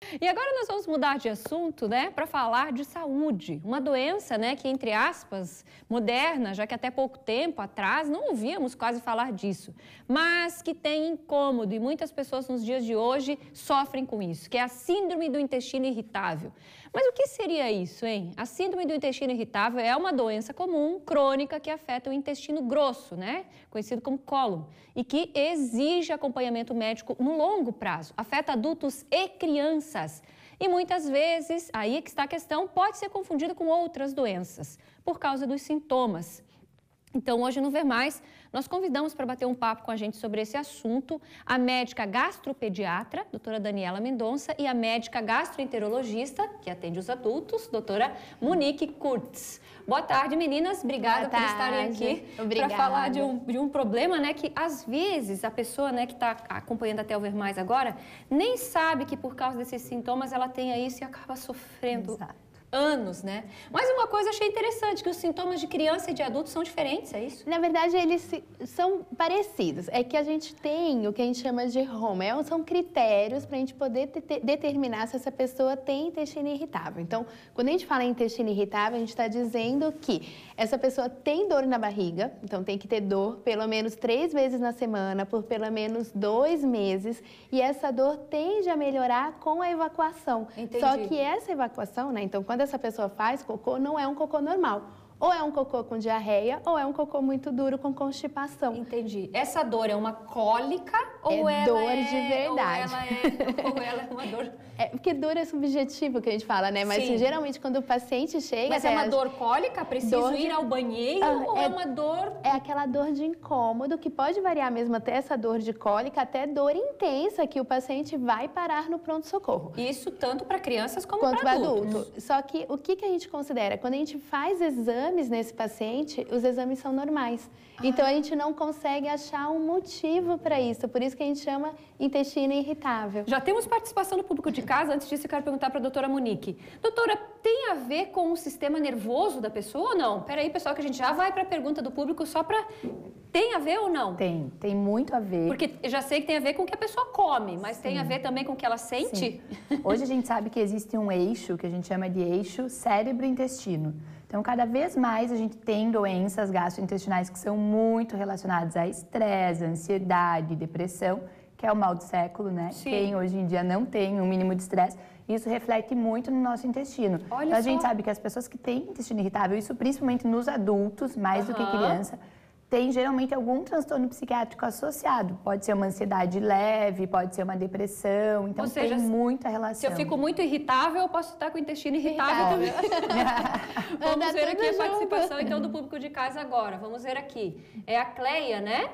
E agora nós vamos mudar de assunto, né, para falar de saúde. Uma doença, né, que, entre aspas, moderna, já que até pouco tempo atrás não ouvíamos quase falar disso, mas que tem incômodo e muitas pessoas nos dias de hoje sofrem com isso, que é a síndrome do intestino irritável. Mas o que seria isso, hein? A síndrome do intestino irritável é uma doença comum, crônica, que afeta o intestino grosso, né, conhecido como cólon, e que exige acompanhamento médico no longo prazo. Afeta adultos e crianças. E muitas vezes, aí é que está a questão, pode ser confundido com outras doenças, por causa dos sintomas. Então, hoje no Ver Mais, nós convidamos para bater um papo com a gente sobre esse assunto a médica gastropediatra, doutora Daniela Mendonça, e a médica gastroenterologista, que atende os adultos, doutora Monique Kurtz. Boa tarde, meninas. Obrigada por estarem aqui para falar de um problema, né, que às vezes a pessoa, né, que está acompanhando até o Ver Mais agora, nem sabe que por causa desses sintomas ela tenha isso e acaba sofrendo. Exato. Anos, né? Mas uma coisa achei interessante, que os sintomas de criança e de adulto são diferentes, é isso? Na verdade, eles são parecidos. É que a gente tem o que a gente chama de ROM. São critérios para a gente poder determinar se essa pessoa tem intestino irritável. Então, quando a gente fala em intestino irritável, a gente está dizendo que essa pessoa tem dor na barriga. Então, tem que ter dor pelo menos 3 vezes na semana, por pelo menos 2 meses. E essa dor tende a melhorar com a evacuação. Entendi. Só que essa evacuação, né? Então, quando essa pessoa faz cocô, não é um cocô normal. Ou é um cocô com diarreia, ou é um cocô muito duro com constipação. Entendi. Essa dor é uma cólica ou é ela dor é... de verdade. Ou ela é uma dor... É porque dor é subjetivo que a gente fala, né? Mas Sim. Geralmente quando o paciente chega... Mas é uma dor cólica? Preciso ir ao banheiro? Ou é uma dor... É aquela dor de incômodo que pode variar mesmo até essa dor de cólica, até dor intensa que o paciente vai parar no pronto-socorro. Isso tanto para crianças como quanto para adulto. adultos. Só que o que a gente considera? Quando a gente faz exames nesse paciente, os exames são normais. Então a gente não consegue achar um motivo para isso. Por isso que a gente chama intestino irritável. Já temos participação do público de casa. Antes disso, eu quero perguntar para a doutora Monique. Doutora, tem a ver com o sistema nervoso da pessoa ou não? Peraí, pessoal, que a gente já vai para a pergunta do público só para... Tem a ver ou não? Tem muito a ver. Porque eu já sei que tem a ver com o que a pessoa come, mas tem a ver também com o que ela sente? Sim. Hoje a gente sabe que existe um eixo, que a gente chama de eixo cérebro-intestino. Então, cada vez mais a gente tem doenças gastrointestinais que são muito relacionadas a estresse, ansiedade, depressão, que é o mal do século, né? Sim. Quem hoje em dia não tem um mínimo de estresse, isso reflete muito no nosso intestino. Olha então, a só. gente sabe que as pessoas que têm intestino irritável, isso principalmente nos adultos, mais do que criança, tem geralmente algum transtorno psiquiátrico associado. Pode ser uma ansiedade leve, pode ser uma depressão, então tem muita relação. Se eu fico muito irritável, eu posso estar com o intestino irritável também. Vamos ver aqui a participação então do público de casa agora. Vamos ver aqui. É a Cleia, né?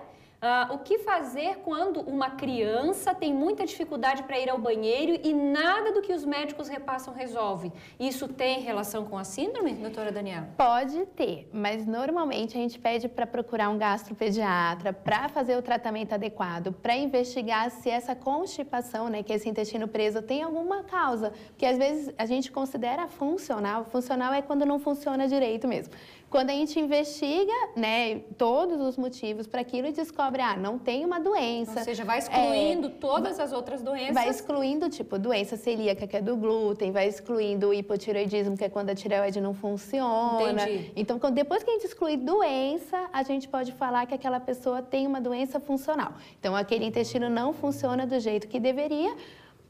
O que fazer quando uma criança tem muita dificuldade para ir ao banheiro e nada do que os médicos repassam resolve? Isso tem relação com a síndrome, doutora Daniela? Pode ter, mas normalmente a gente pede para procurar um gastropediatra para fazer o tratamento adequado, para investigar se essa constipação, né, que esse intestino preso tem alguma causa. Porque às vezes a gente considera funcional. Funcional é quando não funciona direito mesmo. Quando a gente investiga, né, todos os motivos para aquilo e descobre, não tem uma doença. Ou seja, vai excluindo todas as outras doenças. Vai excluindo, tipo, doença celíaca, que é do glúten, vai excluindo o hipotireoidismo, que é quando a tireoide não funciona. Entendi. Então, depois que a gente exclui doença, a gente pode falar que aquela pessoa tem uma doença funcional. Então, aquele intestino não funciona do jeito que deveria,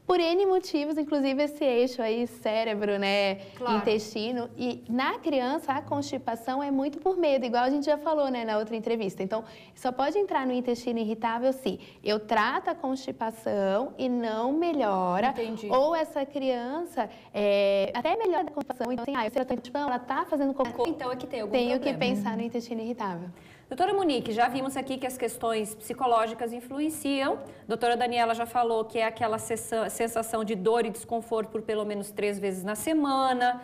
por N motivos, inclusive esse eixo aí, cérebro, né, claro. Intestino. E na criança, a constipação é muito por medo, igual a gente já falou, né, na outra entrevista. Então, só pode entrar no intestino irritável se eu trato a constipação e não melhora. Entendi. Ou essa criança até melhora a constipação. Então, assim, eu sei que ela tá fazendo cocô. Então é que tem algum Tenho problema. que pensar no intestino irritável. Doutora Monique, já vimos aqui que as questões psicológicas influenciam. Doutora Daniela já falou que é aquela sensação de dor e desconforto por pelo menos 3 vezes na semana.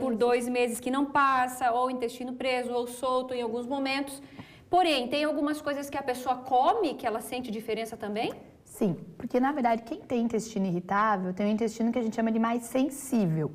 Por 2 meses que não passa, ou intestino preso, ou solto em alguns momentos. Porém, tem algumas coisas que a pessoa come que ela sente diferença também? Sim, porque na verdade quem tem intestino irritável tem um intestino que a gente chama de mais sensível.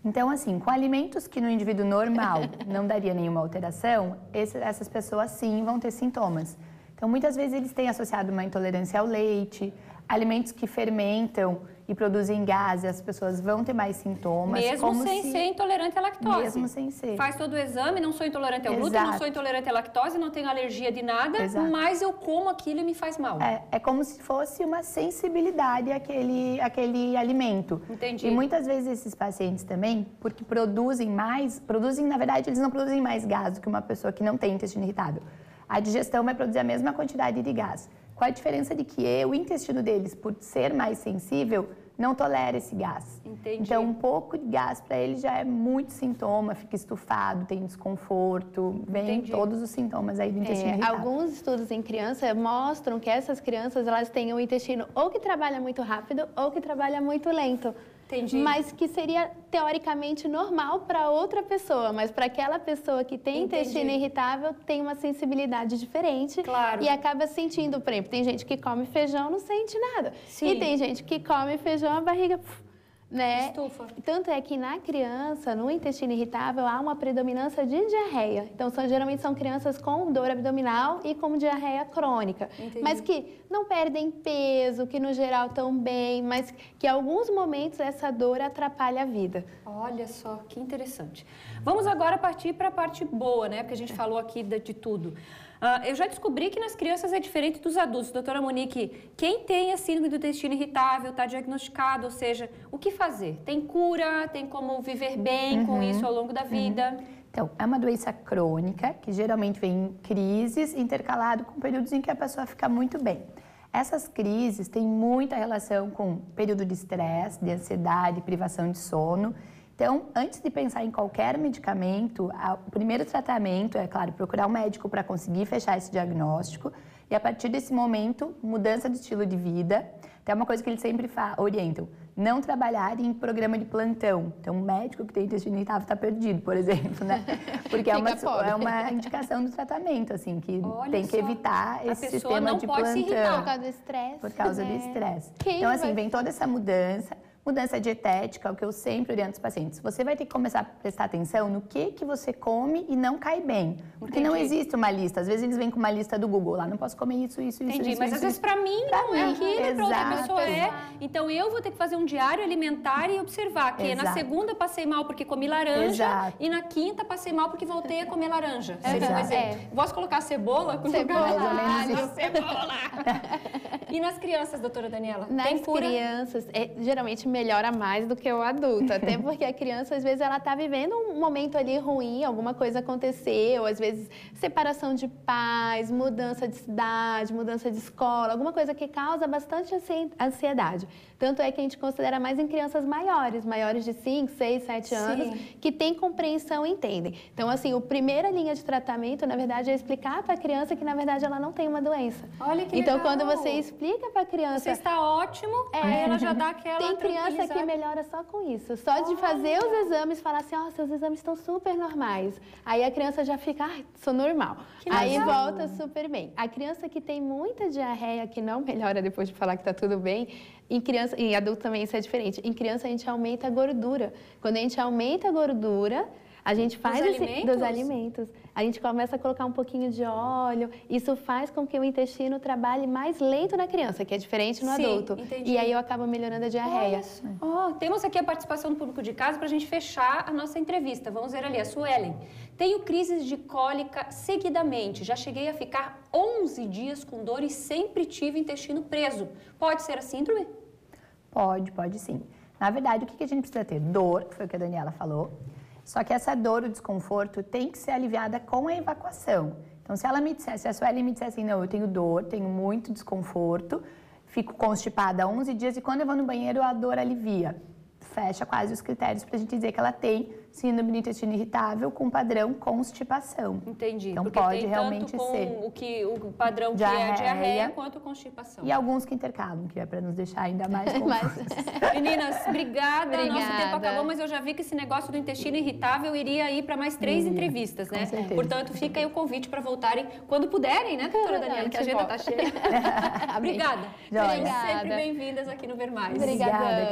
Então, assim, com alimentos que no indivíduo normal não daria nenhuma alteração, essas pessoas sim vão ter sintomas. Então, muitas vezes eles têm associado uma intolerância ao leite, alimentos que fermentam e que produzem gases, as pessoas vão ter mais sintomas. Mesmo sem ser intolerante à lactose. Mesmo sem ser. Faz todo o exame, não sou intolerante ao glúten, não sou intolerante à lactose, não tenho alergia de nada, mas eu como aquilo e me faz mal. É como se fosse uma sensibilidade àquele alimento. Entendi. E muitas vezes esses pacientes também, porque na verdade, eles não produzem mais gás do que uma pessoa que não tem intestino irritável. A digestão vai produzir a mesma quantidade de gás. Qual a diferença de que o intestino deles, por ser mais sensível, não tolera esse gás. Entendi. Então, um pouco de gás para ele já é muito sintoma, fica estufado, tem desconforto, vem todos os sintomas aí do intestino irritável. Alguns estudos em criança mostram que essas crianças, elas têm um intestino ou que trabalha muito rápido ou que trabalha muito lento. Entendi. Mas que seria teoricamente normal para outra pessoa, mas para aquela pessoa que tem intestino irritável tem uma sensibilidade diferente. Claro. E acaba sentindo, por exemplo, tem gente que come feijão não sente nada. Sim. E tem gente que come feijão, a barriga, né? Estufa. Tanto é que na criança, no intestino irritável, há uma predominância de diarreia. Então, geralmente são crianças com dor abdominal e com diarreia crônica. Entendi. Mas que não perdem peso, que no geral estão bem, mas que em alguns momentos essa dor atrapalha a vida. Olha só, que interessante. Vamos agora partir para a parte boa, né? Porque a gente falou aqui de tudo. Eu já descobri que nas crianças é diferente dos adultos. Doutora Monique, quem tem a síndrome do intestino irritável, está diagnosticado, ou seja, o que fazer? Tem cura? Tem como viver bem com isso ao longo da vida? Então, é uma doença crônica, que geralmente vem em crises, intercalado com períodos em que a pessoa fica muito bem. Essas crises têm muita relação com período de estresse, de ansiedade, privação de sono. Então, antes de pensar em qualquer medicamento, o primeiro tratamento é, claro, procurar um médico para conseguir fechar esse diagnóstico. E a partir desse momento, mudança de estilo de vida. Tem uma coisa que eles sempre orientam, não trabalhar em programa de plantão. Então, um médico que tem intestino irritável está perdido, por exemplo, né? Porque é uma indicação do tratamento, assim, que tem que evitar esse sistema de plantão. Por causa do estresse. Por causa do estresse. Então, assim, vem toda essa mudança dietética, o que eu sempre oriento os pacientes. Você vai ter que começar a prestar atenção no que você come e não cai bem. Porque não existe uma lista. Às vezes eles vêm com uma lista do Google lá, não posso comer isso. Mas às vezes para mim não é aquilo, para outra pessoa é. Então eu vou ter que fazer um diário alimentar e observar que na segunda passei mal porque comi laranja e na quinta passei mal porque voltei a comer laranja. Seria um exemplo. Posso colocar cebola? Cebola! E nas crianças, doutora Daniela? Nas crianças, geralmente melhora mais do que o adulto. Até porque a criança, às vezes, ela está vivendo um momento ali ruim, alguma coisa aconteceu, às vezes separação de pais, mudança de cidade, mudança de escola, alguma coisa que causa bastante ansiedade. Tanto é que a gente considera mais em crianças maiores de 5, 6, 7 anos, que têm compreensão e entendem. Então, assim, a primeira linha de tratamento, na verdade, é explicar para a criança que, na verdade, ela não tem uma doença. Olha que então, legal. quando você explica para a criança... Você está ótimo, aí ela já dá aquela Tem criança que melhora só com isso. Só de fazer os exames, falar assim, seus exames estão super normais. Aí a criança já fica, sou normal. Aí volta super bem. A criança que tem muita diarreia, que não melhora depois de falar que está tudo bem, em adulto também isso é diferente. Em criança a gente aumenta a gordura. Quando a gente aumenta a gordura, a gente faz dos alimentos. A gente começa a colocar um pouquinho de óleo. Isso faz com que o intestino trabalhe mais lento na criança, que é diferente no adulto. Entendi. E aí eu acabo melhorando a diarreia. Temos aqui a participação do público de casa para a gente fechar a nossa entrevista. Vamos ver ali, a Suelen. Tenho crises de cólica seguidamente. Já cheguei a ficar 11 dias com dor e sempre tive intestino preso. Pode ser a síndrome? Pode sim. Na verdade, o que a gente precisa ter? Dor, que foi o que a Daniela falou. Só que essa dor, o desconforto, tem que ser aliviada com a evacuação. Então, se a Suelen me dissesse assim, não, eu tenho dor, tenho muito desconforto, fico constipada há 11 dias e quando eu vou no banheiro a dor alivia. Fecha quase os critérios para a gente dizer que ela tem síndrome do intestino irritável com padrão constipação. Entendi. Então porque pode tem realmente tanto ser o padrão que é diarreia quanto constipação. E alguns que intercalam, que é para nos deixar ainda mais confusos. Meninas, obrigada. Nosso tempo acabou, mas eu já vi que esse negócio do intestino irritável iria ir para mais 3 entrevistas, né? Com certeza. Portanto, fica aí o convite para voltarem quando puderem, né, doutora Daniela? Que a agenda está cheia. Obrigada. Obrigada. Sempre bem-vindas aqui no Ver Mais. Obrigada.